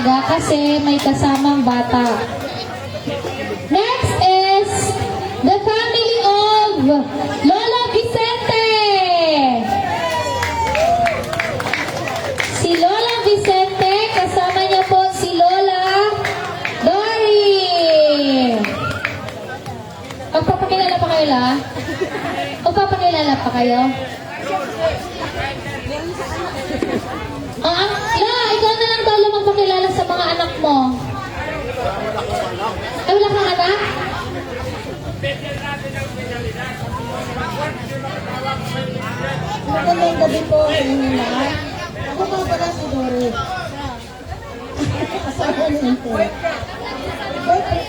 talaga kasi may kasamang bata. Next is the family of Lola Vicente. Si Lola Vicente, kasama niya po si Lola Dory. Magpapakilala pa kayo la? Magpapakilala pa kayo? Ikaw na lang talo magpakilala sa mga anak mo. Ay, wala kang anak? Magandang gabi po sa inyo lahat. Ako po pala si Dory. Asawa ni Ente.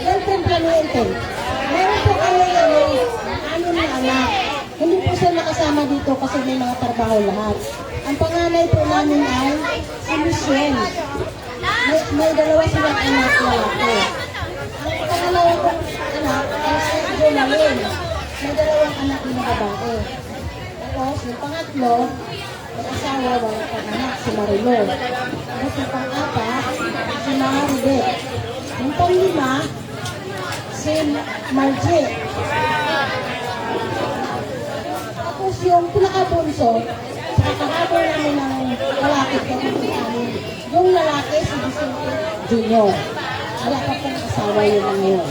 Girlfriend ka ni Ente. Meron po kami anim na anak. Hindi po siya nakasama dito kasi may mga trabaho lahat. Ang panganay po namin ay si Michelle. May dalawa silang anak lalaki. Ang pangalawa kong anak ay si Jolalyn. May dalawang anak na babae. Tapos yung pangatlo, may asawa, wala pang anak, si Marilo. Tapos yung pang-apat, si Maribet. Yung pang-lima, si Marje. Tapos yung pinaka-bunso, nakahabol namin ng lalaki ko namin. Yung lalaki, si Vicente Junior. Wala pa pong asawa yun na ngayon.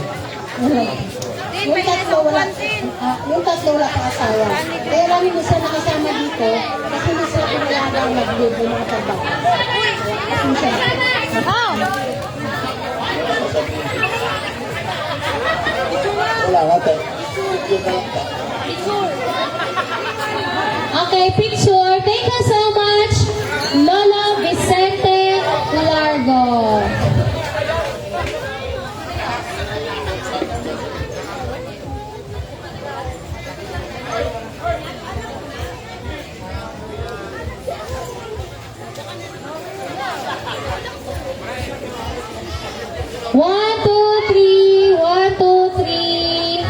Yung tatlo wala pa asawa. Kaya lang hindi siya nakasama dito kasi hindi siya pinalaga mag-live ng trabaho. Kasi siya. Wala nga tayo. Okay, picture. Thank you so much, Lola Vicente Largo. One, two, three. 1, 2, 3.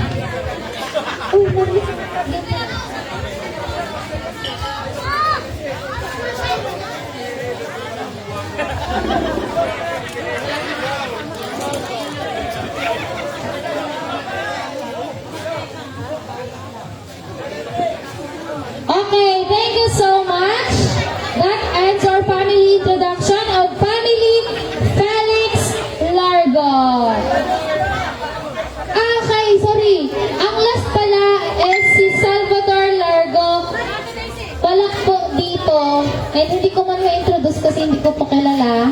Okay, thank you so much. That ends our family introduction of Family Felix Largo. Okay, sorry. Ang last pala is si Salvador Largo. Wala po dito. And hindi ko man ma-introduce kasi hindi ko po kilala.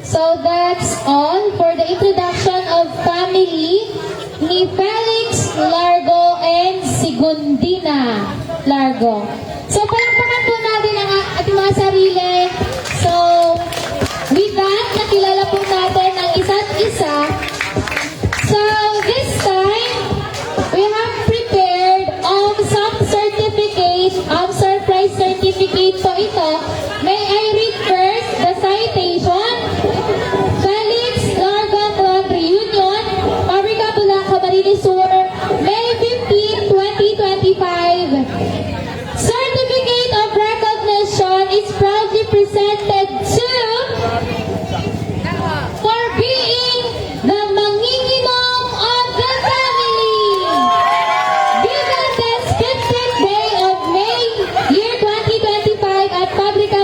So that's all for the introduction of family ni Felix Largo and Sigundina Largo. So palakpakan po natin ang ating mga sarili. So with that, nakilala po natin ang isa't isa. So this time, we have prepared some certificate, surprise certificate po ito. May I read first the citation? Felix Largo Club Reunion, Pabrika Bulacan, Camarines Sur, May 15, 2025. Certificate of recognition is proudly presented to for being the manginginom of the family. Given this 15th day of May, year 2025 at Pabrika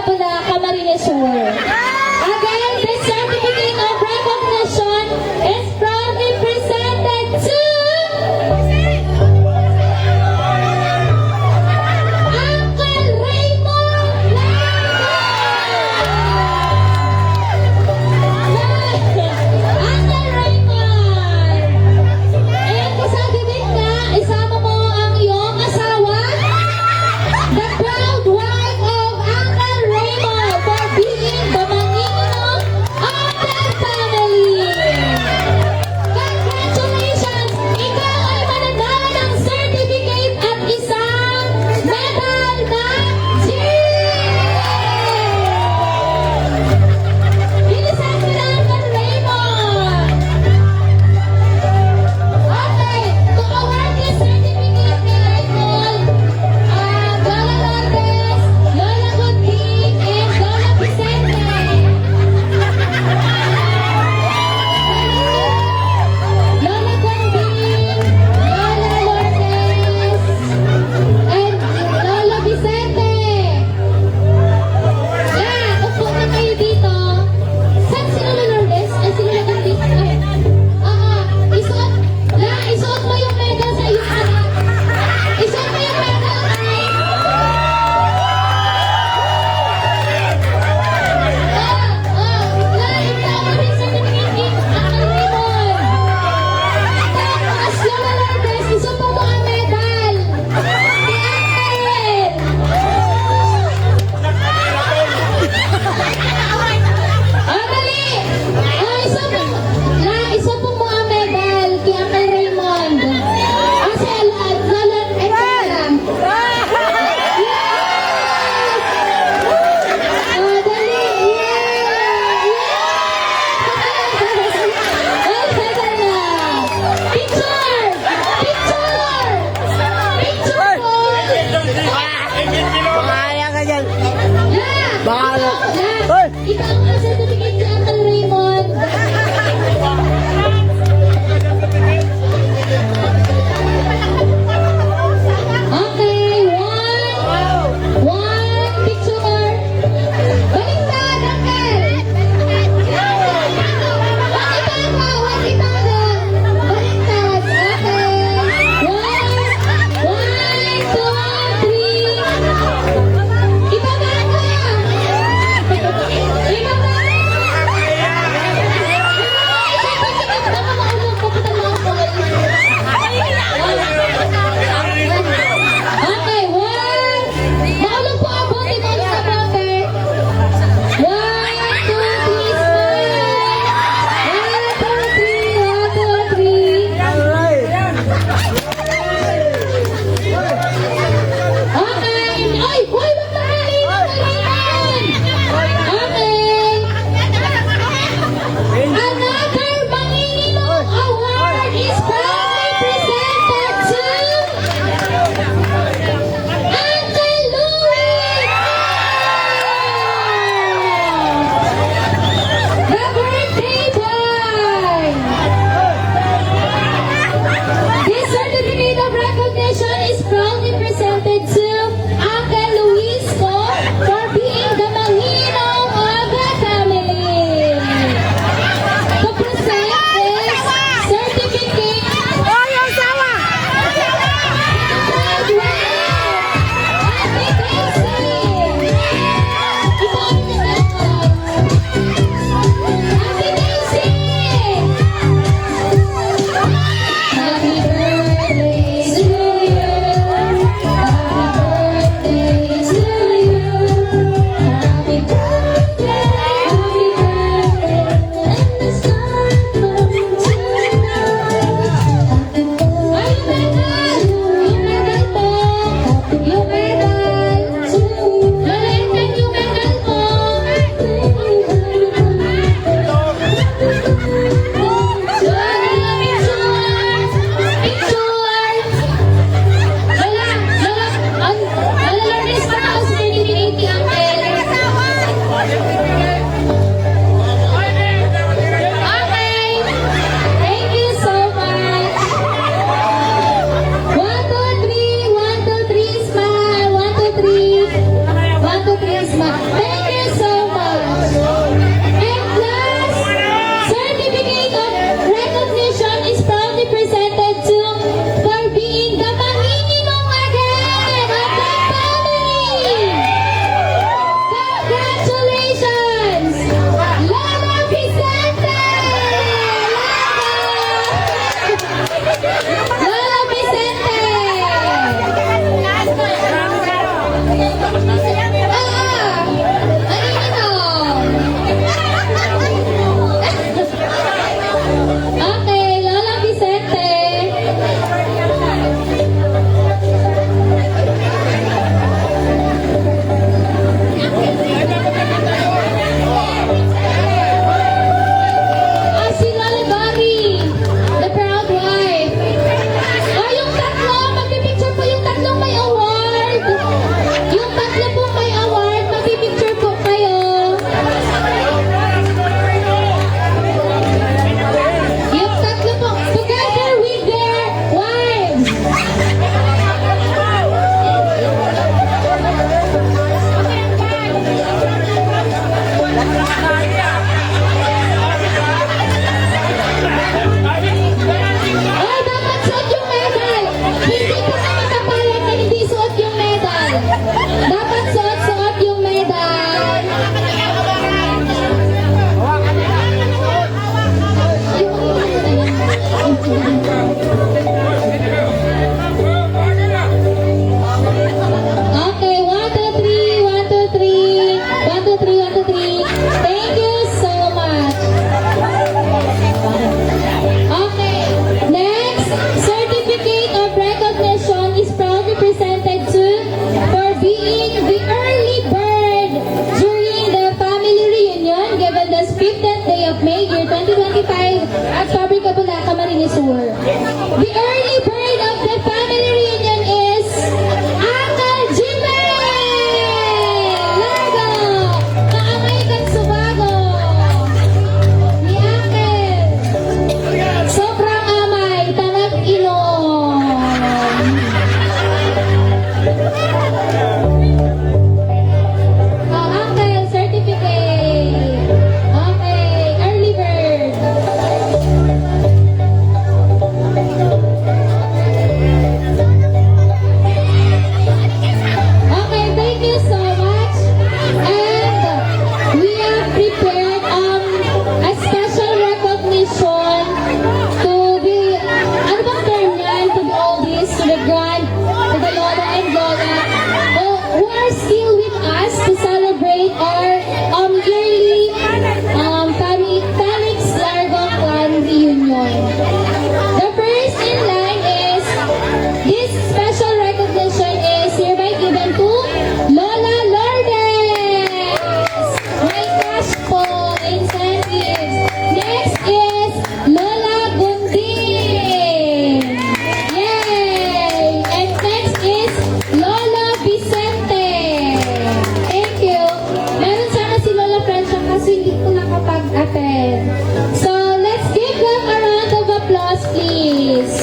So, let's give them a round of applause, please.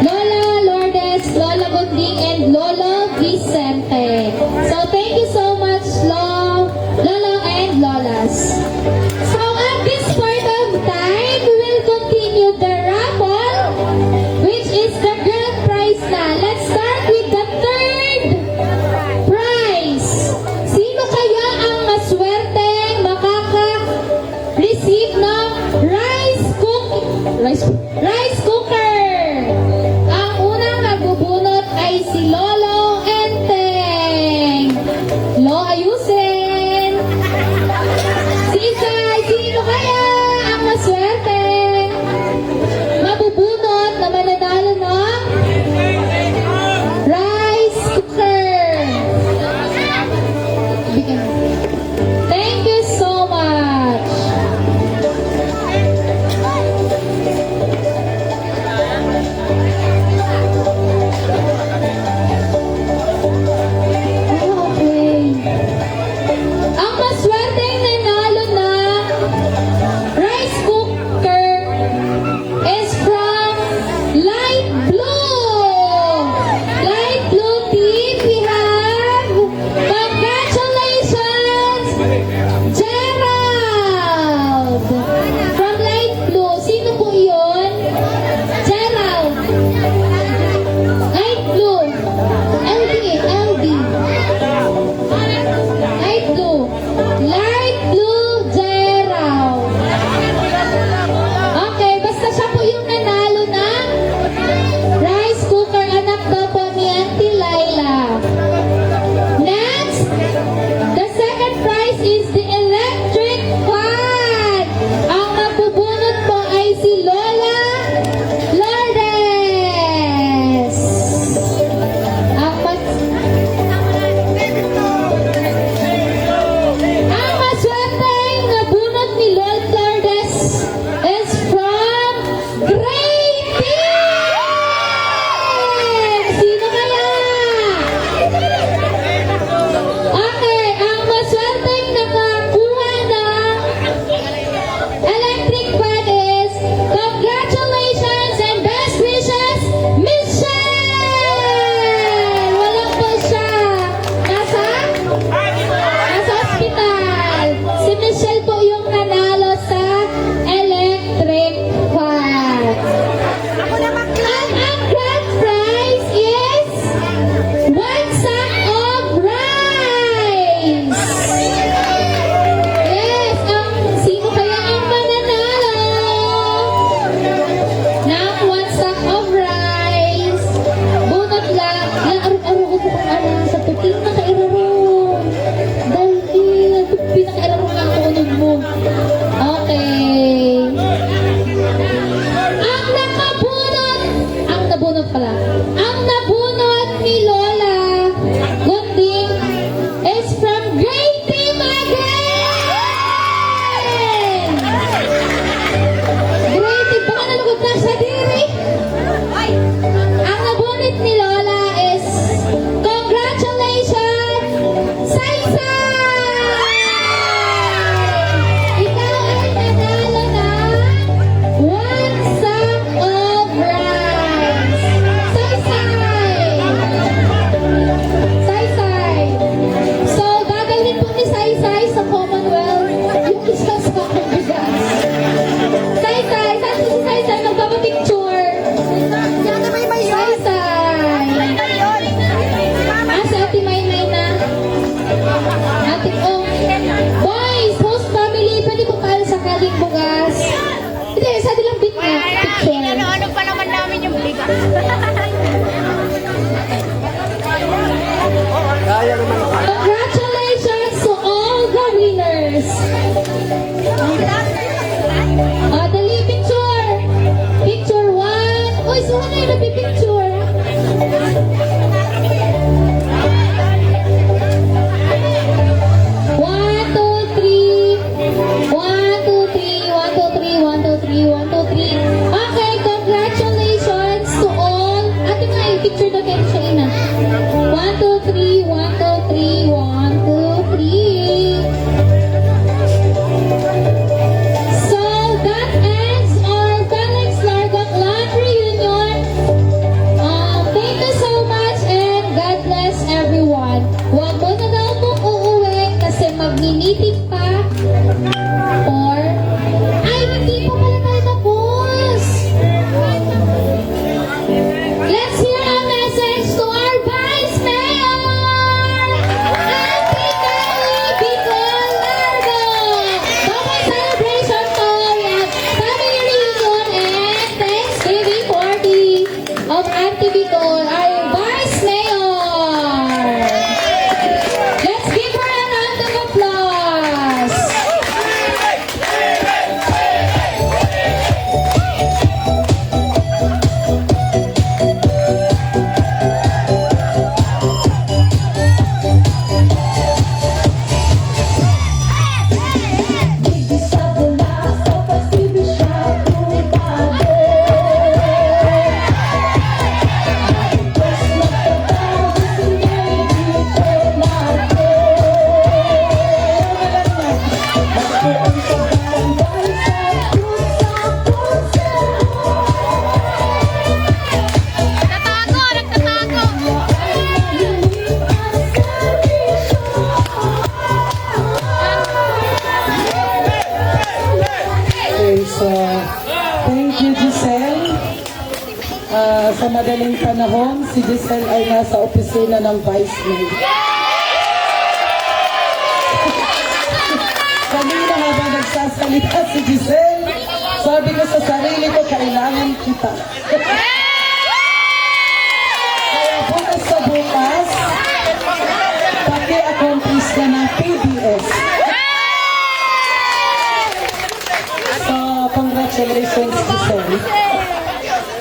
Lola Lourdes, Lola Gonding, and Lolo Vicente. So, thank you so much, Lolo and Lolas. So, at this point of time, we will continue the raffle, which is the grand prize na. Let's start with the third prize. Sino kaya ang maswerteng makaka-receive ng rice cooker? Ang unang magbubunot ay si Lolo Enteng. Lo, ayusin. Sisay, sino kaya ang maswerte? Mabubunot na mananalo ng rice cooker. Bigyan mo. Thank you so much. Okay. Ang maswerteng nanalo ng rice cooker is from Light Blue. Light Blue team, we have congratulations, Gerald. From Light Blue. Sino po yun? Gerald. Light Blue. LD. Light Blue. Light Blue Gerald. Okay, basta siya po yung nanalo ng rice cooker. Anak daw po ni Auntie Laila. Next, the second prize is the electric fan. Ang mabubunot po ay si Lola Lourdes. Ang maswerteng nabunot ni Lola Lourdes is from Great Team! Sino kaya? Okay, ang maswerteng nakakuha ng electric fan is congratulations and best wishes, Michelle! Wala po siya. Nasa hospital. Si Michelle po yung nanalo sa electric fan. At ang grand prize is 1 sack of rice. Yes, sino kaya ang mananalo ng 1 sack of rice? Bunot lang. Araw-araw ko kung ano sa puting nakairaro. Dahil pinakairaro nga ang unog mo. Okay. Ang nabunot ni Lola Gonding is from Great Team again! Great Team, baka nalugod na sa diri. Ang nabunot ni Lola is congratulations, Saysay! Ikaw ay nanalo ng 1 sack of rice. Saysay! So, dadalhin po ni Saysay sa Commonwealth yung isang sack of bigas. Saysay! Saan si Saysay? Magpapapicture. Saysay! Si Ate Maynay na. Ate, boys, host family, pwede po tayo sakaling bugas. Hindi, sa dilang bit na. Picture. Ano pa naman namin yung bigas? Congratulations to all the winners. Dali, picture. Picture 1. Uy, suha na yung picture. One, two, three. 1, 2, 3. 1, 2, 3. 1, 2, 3. 1, 2, 3. Okay, congratulations to all. Ate nga, picture na kayo siya ina. 1, 2, 3. 1, 2, 3. 1, 2, 3. Itim pa. 4. Ay, hindi pa pala tayo tapos. Let's hear a message to our Vice Mayor, Auntie Kelly Bicol Largo. Bawat celebration to yan. Family reunion and Thanksgiving party of Auntie Bicol, our Vice Mayor. Let's give her a round of applause. Nagtatago, nagtatago. Okay, so thank you, Giselle. Sa madaling panahon, si Giselle ay nasa opisina ng Vice Mayor. Kanina habang nagsasalita si Giselle, sabi ko sa sarili ko, kailangan kita. Kaya bukas sa bukas, paki-accomplish na ng PBS. So, congratulations, Giselle.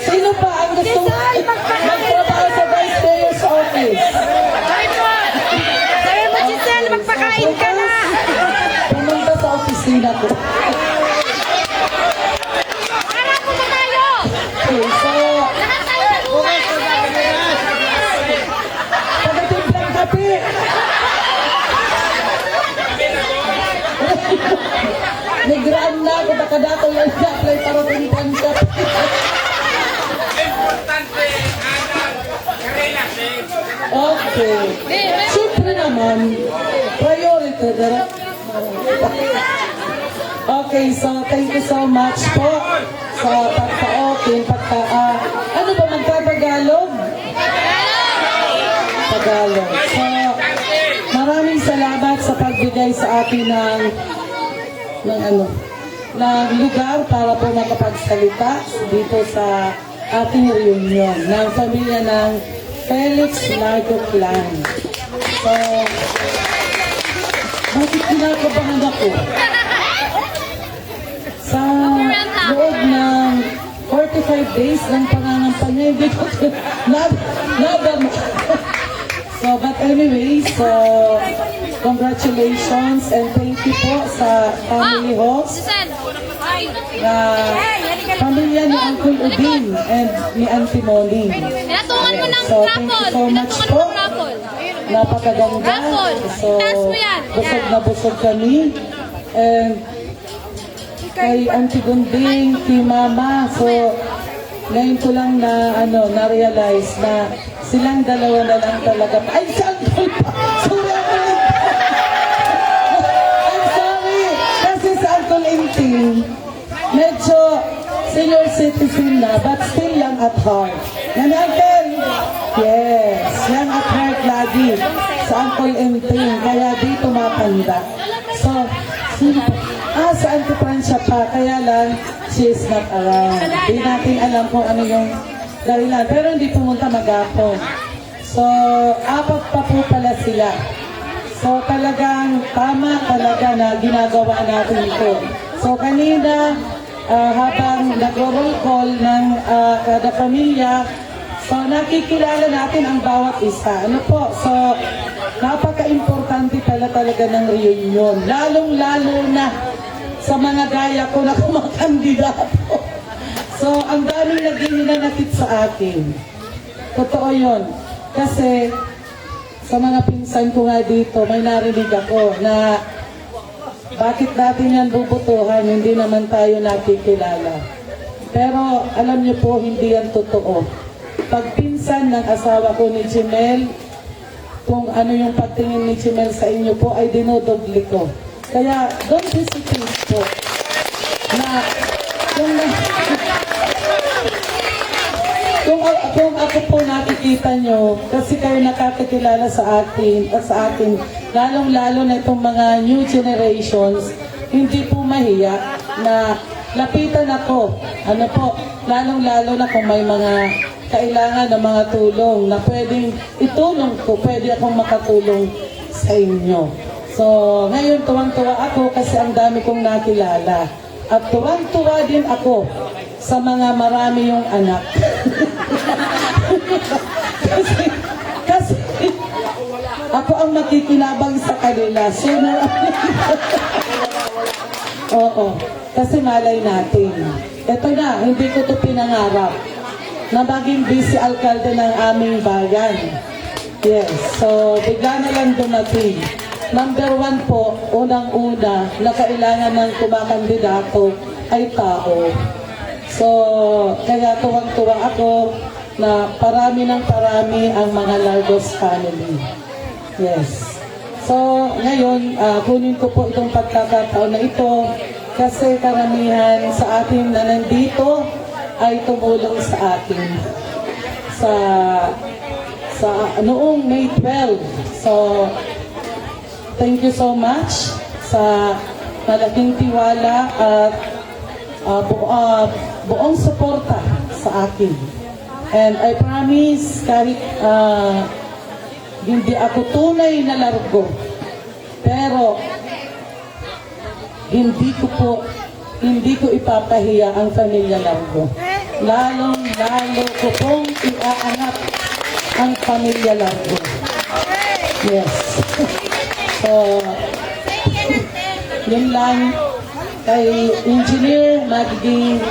Sino pa ang gusto magtrabaho sa Vice Mayor's office? Sabi mo, Giselle, magpakain ka na. Pumunta sa opisina ko. Para po ba tayo? Okay, so, Lahat tayo nagugas. pagkatimplang kape. Nagraan na ako, nakadato yung apply para timplang kape. Okay. Siyempre naman, priority. Okay, so thank you so much po sa pagka-open, ano ba, magkatagalog? Tagalog. So, maraming salamat sa pagbigay sa atin ng lugar para po makapagsalita dito sa ating reunion ng pamilya ng Felix Largo Clan. So, bakit kinakabahan ako? Sa loob ng 45 days ng pangangampanya, hindi ko nadama. So, but anyway, so, congratulations and thank you po sa family host Giselle. Ay. na pamilya ni Uncle Udin and ni Auntie Molly. Pinatungan mo ng So, thank you raffle. so much Pinatungan po. mo ng raffle. Napakaganda. Raffle. So, Taas mo yan. busog na busog kami. And kay Auntie Gunding, kay Mama. So, ngayon ko lang na-realize na silang dalawa na lang talaga. Ay, si Uncle pa! Sorry, Uncle Inting! I'm sorry! Kasi si Uncle Inting, medyo senior citizen na, but still young at heart. Yan, Uncle? Yes, young at heart lagi sa Uncle Inting. Kaya di tumatanda. So, sino pa? Si Auntie Francia pa. Kaya lang, she is not around. Di natin alam kung ano yung dahilan. Pero hindi pumunta mag-ako. So, 4 pa po pala sila. So, talagang tama talaga na ginagawa natin ito. So, kanina, habang nag-roll call ng kada pamilya, so nakikilala natin ang bawat isa. Ano po? So, napaka-importante pala talaga ng reunion. Lalong-lalo na sa mga gaya ko na kumakandidato. So, ang daming naghihinanakit sa akin. Totoo yun. Kasi, sa mga pinsan ko nga dito, may narinig ako na bakit natin yan bubutuhan, hindi naman tayo nakikilala. Pero, alam niyo po, hindi yan totoo. Pag pinsan ng asawa ko ni Jimel, kung ano yung patingin ni Jimel sa inyo po, ay dinodobli ko. Kaya don't hesitate po na kung ako po nakikita nyo, kasi kayo nakakakilala sa akin at sa akin, lalong-lalo na itong mga new generations, hindi po mahiya na lapitan ako. Ano po, lalong-lalo na kung may mga kailangan ng mga tulong na pwedeng itulong ko, pwede akong makatulong sa inyo. So, ngayon tuwang-tuwa ako kasi ang dami kong nakilala. At tuwang-tuwa din ako sa mga marami yung anak. kasi ako ang makikinabang sa kanila. Sooner or later. Oo, kasi malay natin. Ito na, hindi ko ito pinangarap na maging vice alkalde ng aming bayan. Yes, so bigla na lang dumating. Number 1 po, unang-una, na kailangan ng kumakandidato ay tao. So, kaya tuwang-tuwa ako na parami ng parami ang mga Largos family. Yes. So, ngayon, kunin ko po itong pagkakataon na ito kasi karamihan sa atin na nandito ay tumulong sa atin sa noong May 12. So, thank you so much sa malaking tiwala at buong suporta sa akin. And I promise, kahit hindi ako tunay na largo, pero hindi ko ipapahiya ang pamilya Largo. Lalong-lalo ko pong iaangat ang pamilya Largo. Yes. So, yun lang. Kay engineer, magiging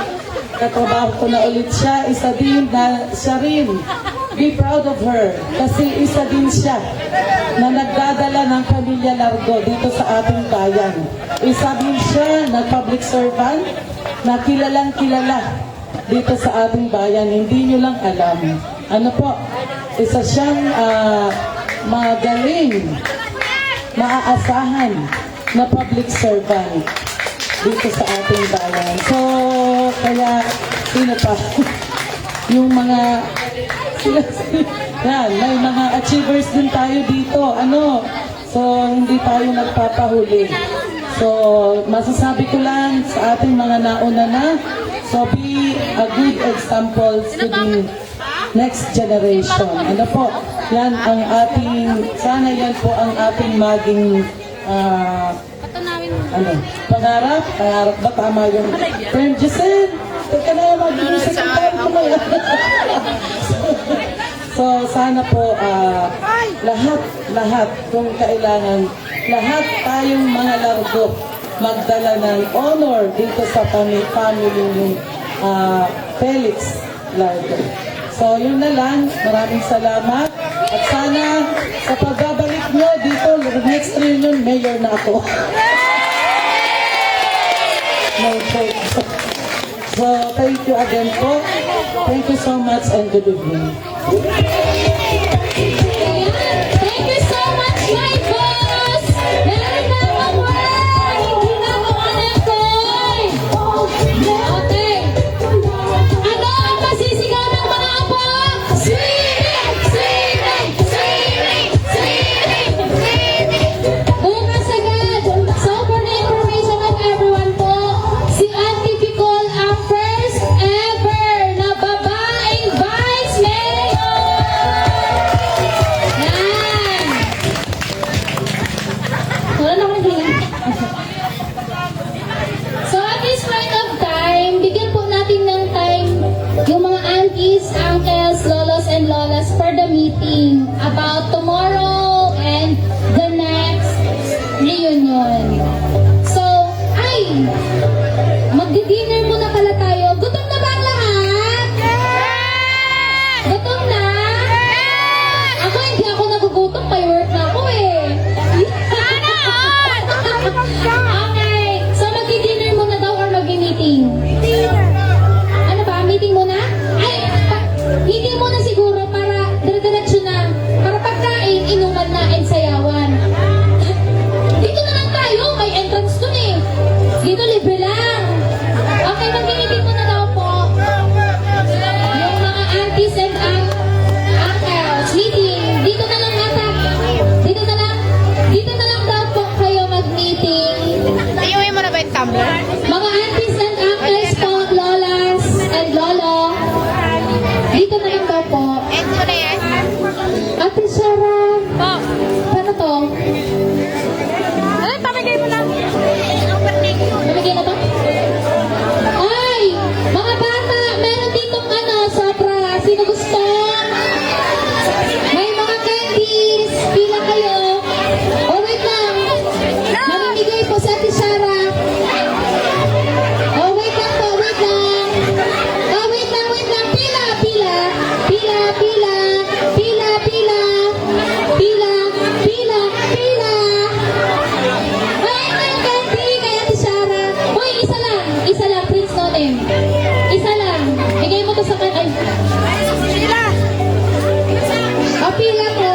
katrabaho ko na ulit siya. Isa din na siya rin. Be proud of her. Kasi isa din siya na nagdadala ng pamilya Largo dito sa ating bayan. Isa din siya na public servant na kilalang kilala dito sa ating bayan. Hindi nyo lang alam. Ano po? Isa siyang magaling, maaasahan na public servant dito sa ating bayan. So, kaya, sino pa? Yung mga, yan, may mga achievers din tayo dito. Ano? So, hindi tayo nagpapahuli. So, masasabi ko lang sa ating mga nauna na, so be a good example to the next generation. Ano po? Yan ang ating, sana yan po ang ating maging pangarap ba tama yung friend Giselle? Teka na yung magiging secretary ko na yan. So sana po lahat kung kailangan, lahat tayong mga Largo magdala ng honor dito sa family ni Felix Largo. So yun na lang, maraming salamat at sana sa pagbabalik nyo dito next reunion, mayor na ako. No joke. So, thank you again po. Thank you so much and good evening. Thank you so much, my boss! Meron na akong word! Hindi na ako anakoy! Okay. Ano ang masisigaw ng mga apo? Swimming! Swimming! Swimming! Swimming! Swimming! Bukas agad! So, for the information of everyone po, si Auntie Bicol ang first ever na babaeng vice mayor! Yan! Wala na akong hiling. So at this point of time, bigyan po natin ng time yung mga aunties, uncles, lolos, and lolas for the meeting about tomorrow and the next reunion. So, magdi-dinner muna pala tayo. Gutom na ba ang lahat? Gutom na? Ako hindi ako nagugutom, may work na ako eh. Okay, so magdi-dinner muna daw or magdi-meeting? Ano ba? Meeting muna? Meeting muna siguro para dire-diretso na. Para pagkain, inuman na and sayawan. Dito na lang tayo, may entrance Ate Sarah, Po. paano to? Ano, pamigay mo na. Nabigyan na to? Ay! Mga bata, meron ditong ano, sobra. Sino gusto? May mga candies. Pila kayo. Oh, wait lang. Mamimigay po sa Ate Sarah. Oh, wait lang po, wait lang. Oh, wait lang, wait lang. Pila, pila. Pila, pila. Pila, pila. Pila, pila, pila. Ay, may candy kay Ate Sarah. Hoy, isa lang, Prince Nonem. Isa lang. Bigay mo to sa kan. Ay. Sila. O, pila po.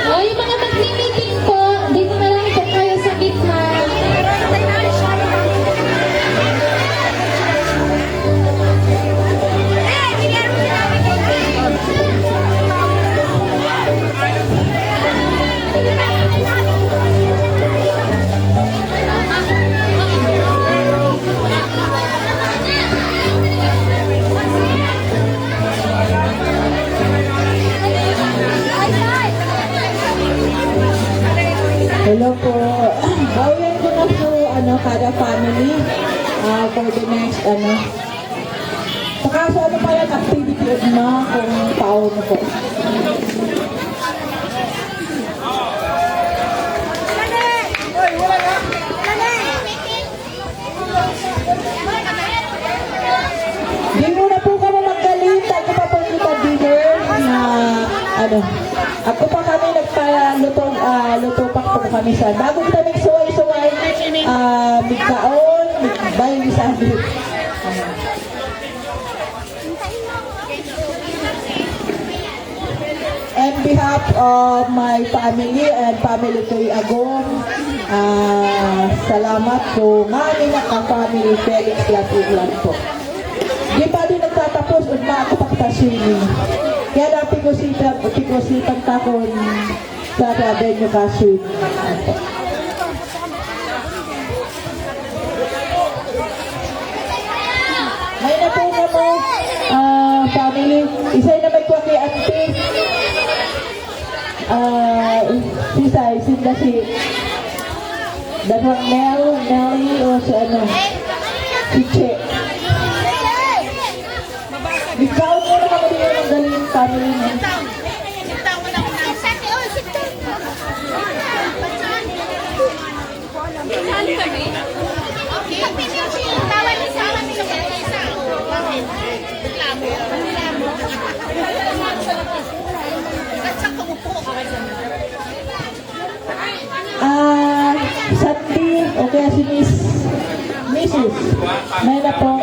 O, yung mga magmi-meeting po, dito na lang po kayo sa gitna. Hello po. Bawian ko na po, kada family for the next, Saka sa ano pa yan, activity of na kung paano po. Di muna po kami maggalit. Ako pa po kita dinner na, ako pa kami luto pa po kami sa bago kita nagsuway-suway, migkaon, migbay sa amin. On behalf of my family and family Toy Agong, salamat po nga ni naka-family Felix Latuglan po. Di pa din nagtatapos, ugma ako pagpasini. Kaya na pikusitan ka kung sa venue kasi. May na po nga mo, family, isa'y na may kwa kay auntie. Sisay, sinda si dalawang Nelly o si si Che. Ikaw mo na kami din ang galing family mo. Sandy, okay, si Mrs. May na po.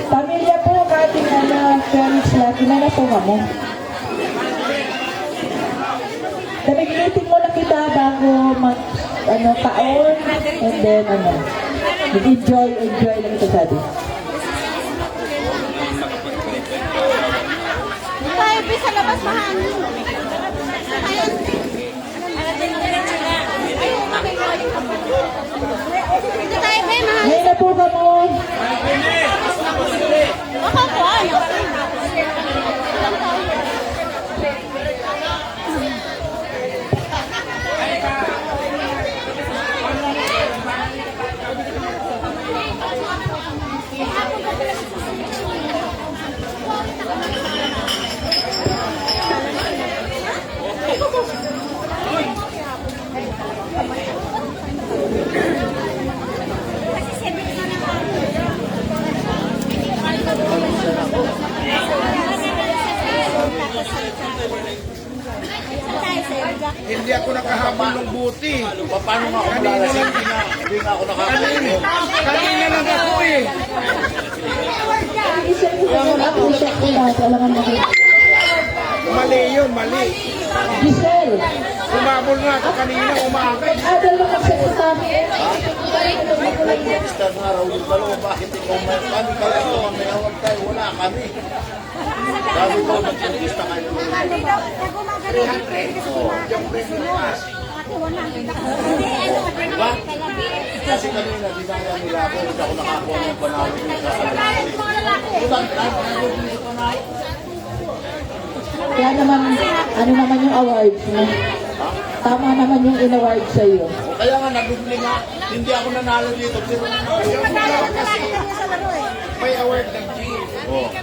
Pamilya po, kating Felix Lati, may na po mo. Nabig-meeting mo lang kita bago kaon, and then, enjoy lang ito sabi. Tayo sa labas mahangin. May na po ka mo. paano nga ako malalasing? Hindi nga ako nakakain. Kanina lang ako eh. Appreciate ko lahat. Alam mo na. Mali yun, mali. Giselle. Umabol nga ako kanina, umaagay. Dalawa magsasabi. Start nga raw yung dalawa, bakit ikaw may kami kaya ito, may awag tayo, wala kami. Sabi ko, nagpagkista kayo. Diba? Kasi kanina, dinaya nila ako, hindi ako nakakuha ng panalo. Kaya naman, ano naman yung awards mo? Tama naman yung in-award sa'yo. O kaya nga, nagugli nga, hindi ako nanalo dito. Pero May award ng G.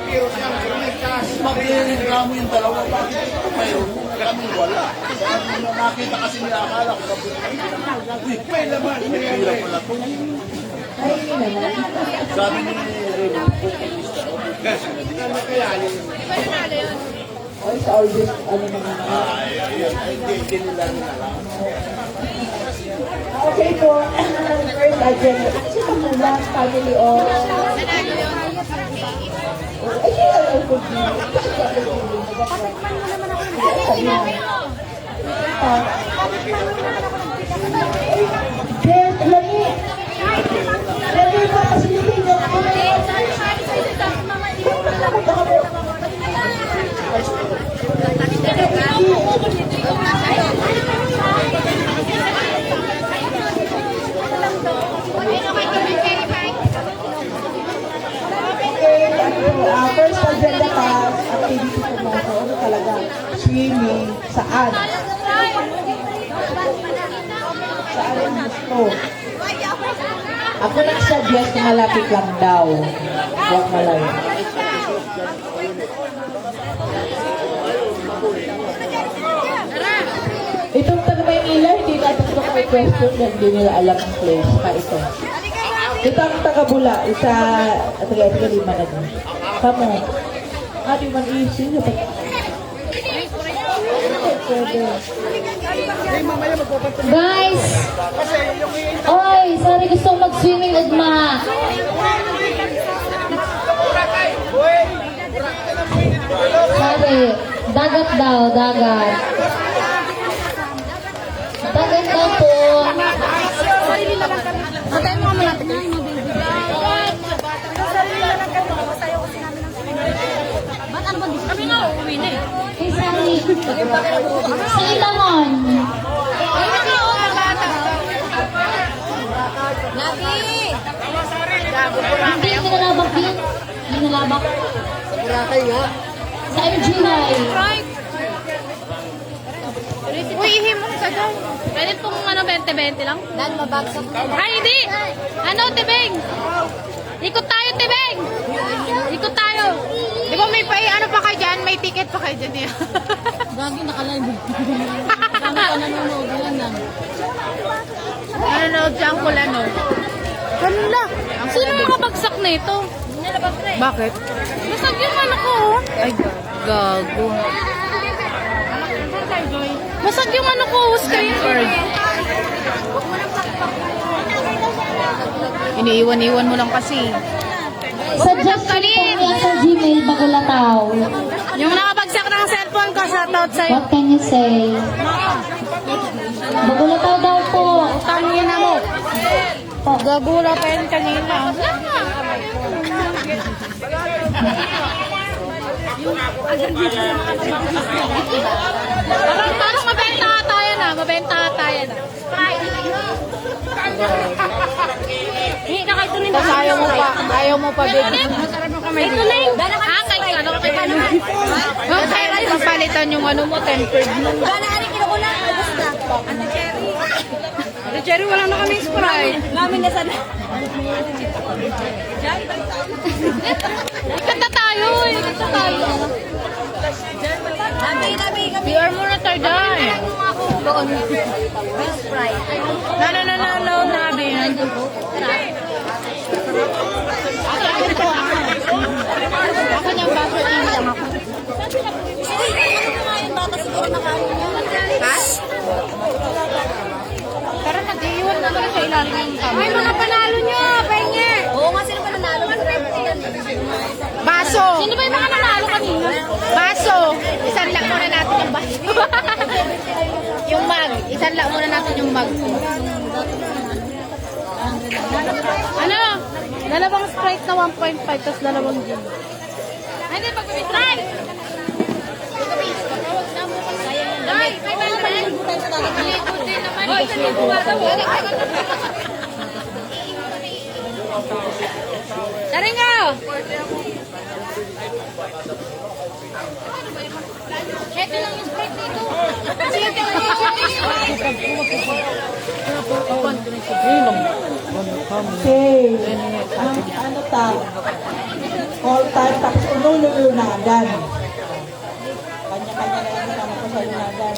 Pero siya, may cash. magreklamo yung dalawa, bakit ito mayroon? Kami wala. Sabi na nakita kasi nila, akala ko sabi, May laman, may hirap pala to. Ay, yun naman. Sabi ni Remo, pupulista daw. ano kaya yun? Ay, sa all this, ano naman. Hindi nila alam. Okay po, first agenda. Kasi pag last family or... Ay, yun ang all good. Yes, lagi. Lagi pa kasi hindi na ako first agenda pass, activity ko mga ko, ano talaga, swimming, saan? Saan ang gusto? Ako nag-suggest na malapit lang daw. Huwag malayo. Itong taga Maynila, hindi natin ito may question dahil hindi nila alam ang place pa ito. Ito ang taga Bula, isa, taga lima na din. Kamu, di man easy. Pwede. Guys! Oy, sorry gusto kong mag-swimming ugma. Sorry, dagat daw, dagat. Dagat daw po. Antayin mo muna. Ba't ano ba? Kami nga uuwi na eh. Eh, sorry. Sa Ilangon. Lagi! Hindi, nilalabak yun. Nilalabak. Sa MGY. Right! Uy, ihim mo sa dyan. Pwede pong ano, 20-20 lang? Dan, mabagsak. Ay, hindi! Ano, Tibeng? Ikot tayo, Tibeng! Ikot tayo! Di ba may ano pa kayo dyan? May ticket pa kayo dyan eh. Gagi, nakalive. Kami pa nanonood lang lang. Nanonood siya ang kulano. Hala! Sino nakabagsak na ito? Bakit? Basag yung ano ko. Ay, gago. Basag yung ano ko, screen bird. Iniiwan-iwan mo lang kasi. Suggestion po niya sa Gmail, Bagulataw. Yung nakabagsak ng cellphone ko, shoutout sa'yo. What can you say? Bagulataw daw po. Tangin na mo. Gagula pa yun kanina. Parang mabenta ata yan ah. Mabenta ata yan ah. Tapos ayaw mo pa din. Ito na yung kay ano kay ano. Okay, mapalitan yung ano mo, tempered mo. Ate Cherry, wala na kaming Sprite. Namin na sana. Ikanta tayo, ikanta tayo. PR muna tayo dyan. No, nabi. Ako niyang baso lang ako. Ha? Pero Ay, mga panalo nyo, penge. Oo nga, sino ba nanalo? Baso. Sino ba yung mga nanalo kanina? Baso. Isanla muna natin yung baso. Yung mug. Isanla muna natin yung mug. Ano? Dalawang Sprite na 1.5 tapos dalawang gin. Ay, hindi, pag-Sprite! Ay, may balik. Likod din naman. Oy, saan yung daw? Dari nga! Ito lang yung Sprite dito. Okay. Ano ta? All time, tapos unong-lunagan. Kanya-kanya na yung kasama ko sa lunagan.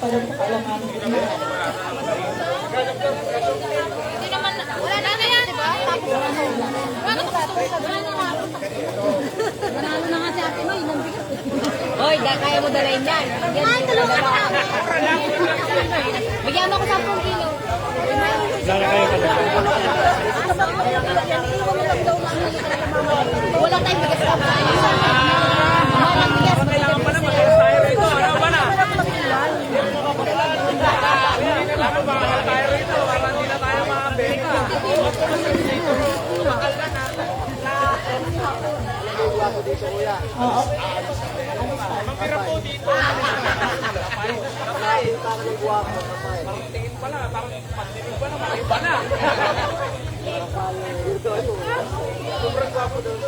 Parang pakalaman. Hindi naman, wala na yan, di ba? Tapos nanalo na nga si ate mo, yun ang bigat. Hoy, kaya mo dalayin yan. Ay, tulungan ka. Bigyan mo ako 10 kilo. Wala tayong bigas pa. Walang bigas. Kailangan pa na mag-tayo rito. Ano ba na? Kailangan tayo rito. Para hindi na tayo makabenta. Oo. Mamira po dito. Parang tingin pala. Parang pagdinig pa na. Iba na. Sobrang gwapo doon.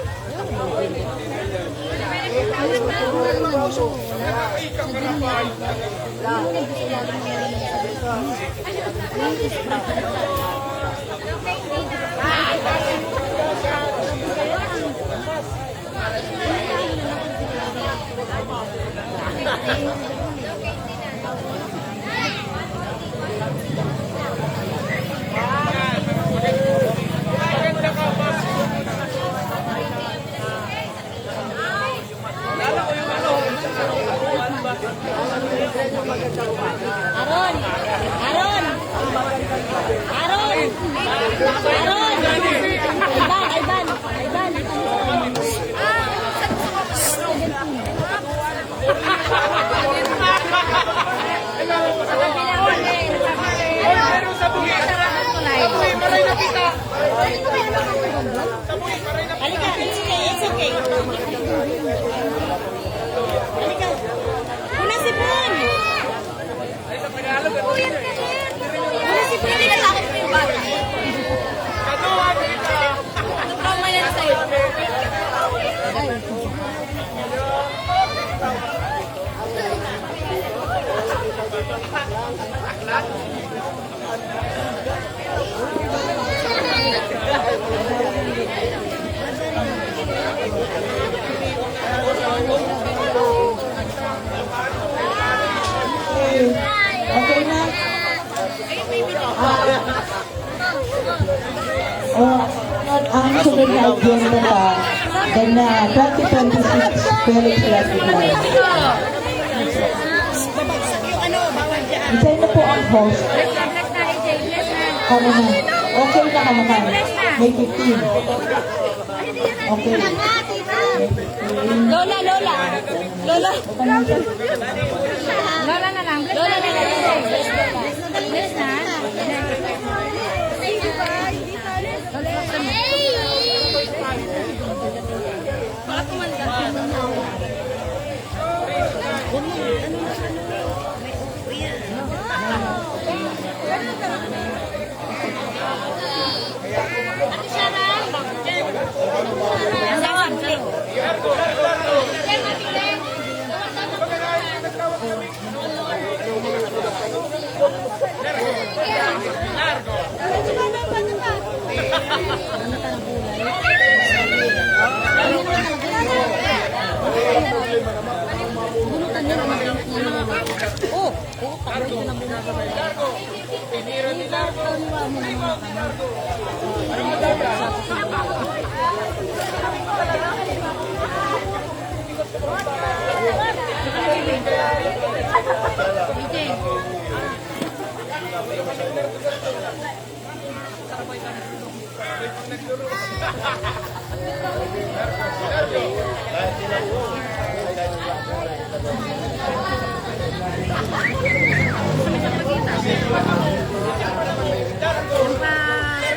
Aron! Aron! Aron! Aron! Iban! Iban! Iban! Meron sa buhi. Sa buhi, maray na kita. Sa buhi, maray na kita. Halika, it's okay. Halika. Una si Bon! Ay, sa Tagalog. Una si Bon! Hindi na lakit mo yung bata. Kaduhan kita. Ano trauma yan sa'yo? Okay na? Ang sunod na agenda pa, na 2026 Felix Recognize. Isay na po ang host. Kamo na. Okay na kamo na. May 15. Okay. Lola! Lola! Lola! Lola na lang. Lola na lang. Bless na. Baka tumanda. Ate Sarah? Ang sasang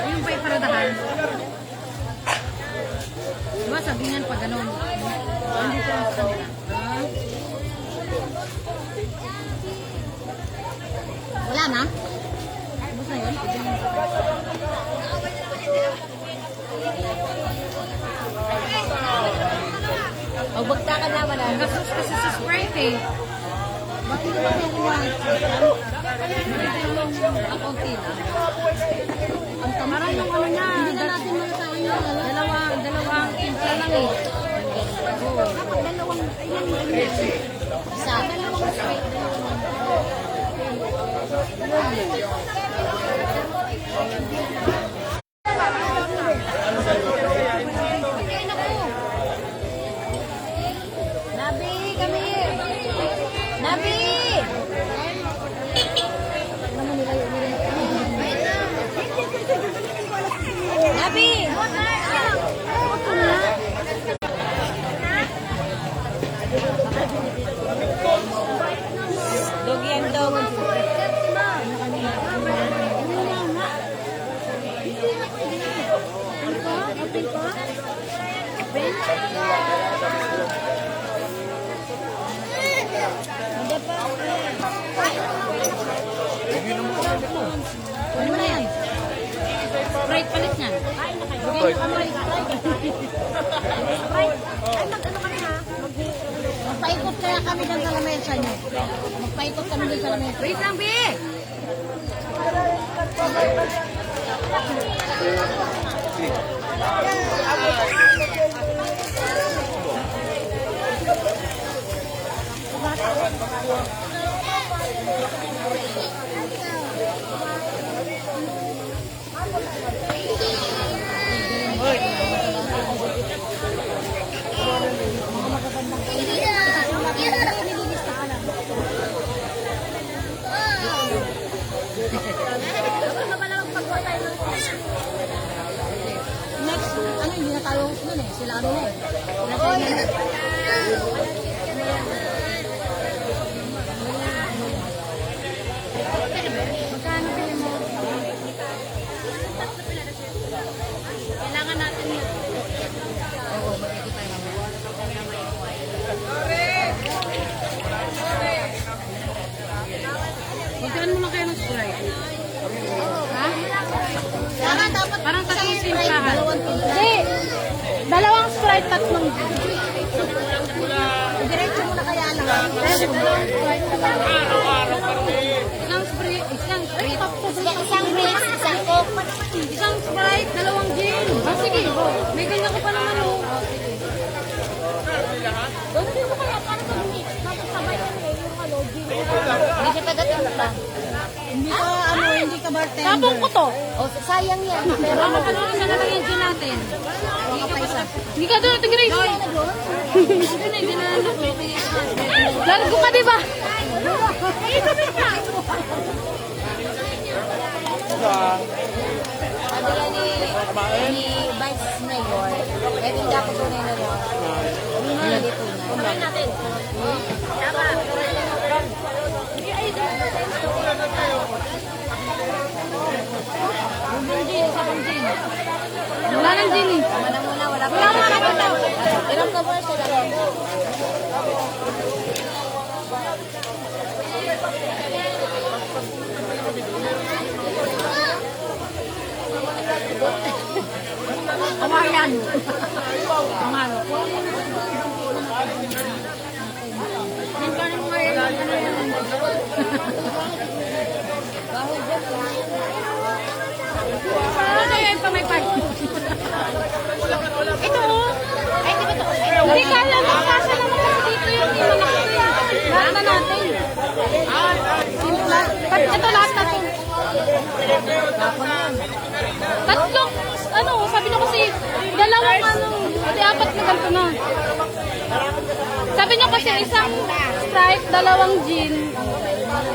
Yung pa iparadahan. Diba sabihin pa ganun. Hindi ko sa kanila. Wala na? Basta yun? Magbagta ka naman ah. Gastos kasi sa Sprite eh. Bakit ba ito kumain? Ang konti na. Ang parang yung ano niya. Hindi na natin malasahan yung dalawang timpla lang eh. Dalawang, isa. Dalawang Sprite. Nabi, kami. Nabi! Nabi! Dogi ang dog. Ano na yan? Sprite palit niyan. Sprite. Magpaikot kaya kami dyan sa lamesa niyo. Magpaikot kami dyan sa lamesa. Wait lang, Bi! Next, ano, hindi na tayo host nun eh. Sila ano na eh. Magkano pili mo? Kailangan natin yun. Oo, mag-ikot tayo. Magkaan mo lang kayo ng Sprite. Ha? Parang tatlong simplahan. Hindi. Dalawang Sprite, tatlong. Diretso mo na kaya lang. Dalawang Sprite. Isang Sprite. Isang mix, isang Coke. Isang Sprite, dalawang gin. Ah, sige. May ganyan ko pa naman oh. Doon din mo kaya para sa mix. Tapos sabay yung ano, gin. Hindi siya taga-timpla. Hindi ka, hindi ka bartender. Tapong ko to. Oh, sayang yan. Pero ano na lang yung gin natin. Hindi ka doon, Grace. Hindi na doon. Largo ka, diba? Ay, sabi ka. Sabi ni Vice Mayor, eh, hindi ako tunay na lang. Hindi tunay. Kumain natin. Tama. Wala nang gin eh. Wala pa. Iram ka ba sila? Kamayan. Kamaro. Minsan mo nga yun. Bahul dyan. Ano yan pa may part? Ito oh. Ay, di ba ito? Hindi ka alam ang kasa naman dito yung imanakit yan. Lahat na natin. Ito lahat na ito. Tatlong, ano, sabi niyo kasi, dalawang ano, pati apat na ganito na. Sabi niyo kasi isang Sprite, dalawang gin.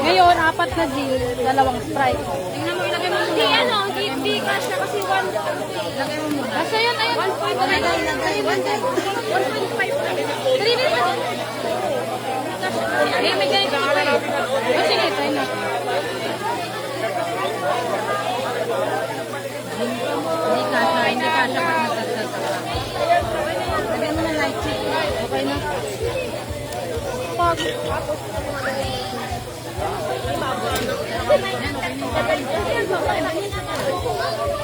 Ngayon, apat na gin, dalawang Sprite. Tingnan mo ilagay mo. Hindi ano, hindi kasya kasi Kasi yun, ayun. 1.5. Eh, may ganito pa eh. O sige, tayo na. Hindi kasha pag nagsasawa. Lagyan mo na light check. Okay na. Pag.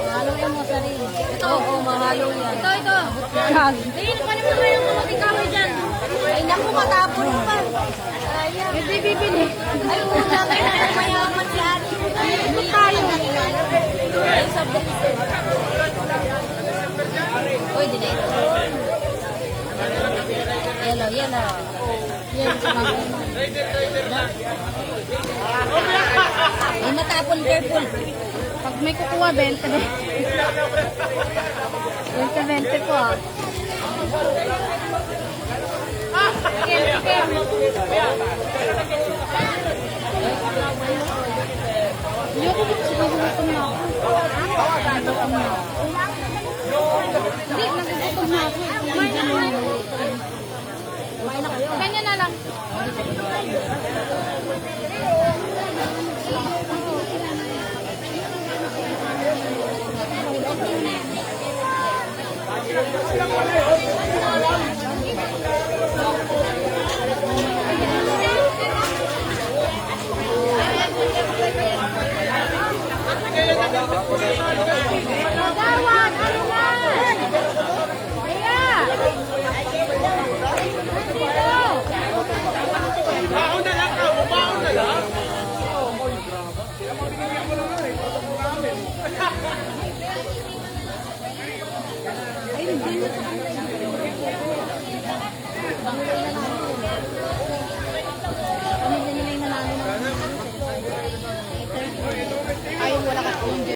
Mahalo yung mo sarili. Ito, mahalo yan. Ito. Ayun, paano mo na yung mga ikahoy dyan? Ay, naku, matapon mo pa. Hindi bibili. Ay, wala kayo na mayaman si Ate. Ito tayo. Ay, sabok. Uy, dinay. Yellow. Yellow sa mga. Ay, matapon, careful. Pag may kukuha, 20. 20 po ah. Sige. Ayoko mo kasi nagugutom na ako. Hindi, nagugutom na ako. Kanya na lang. Gawad, ano na? Kaya! Baon na lang ka, baon na lang. Ay, hindi na.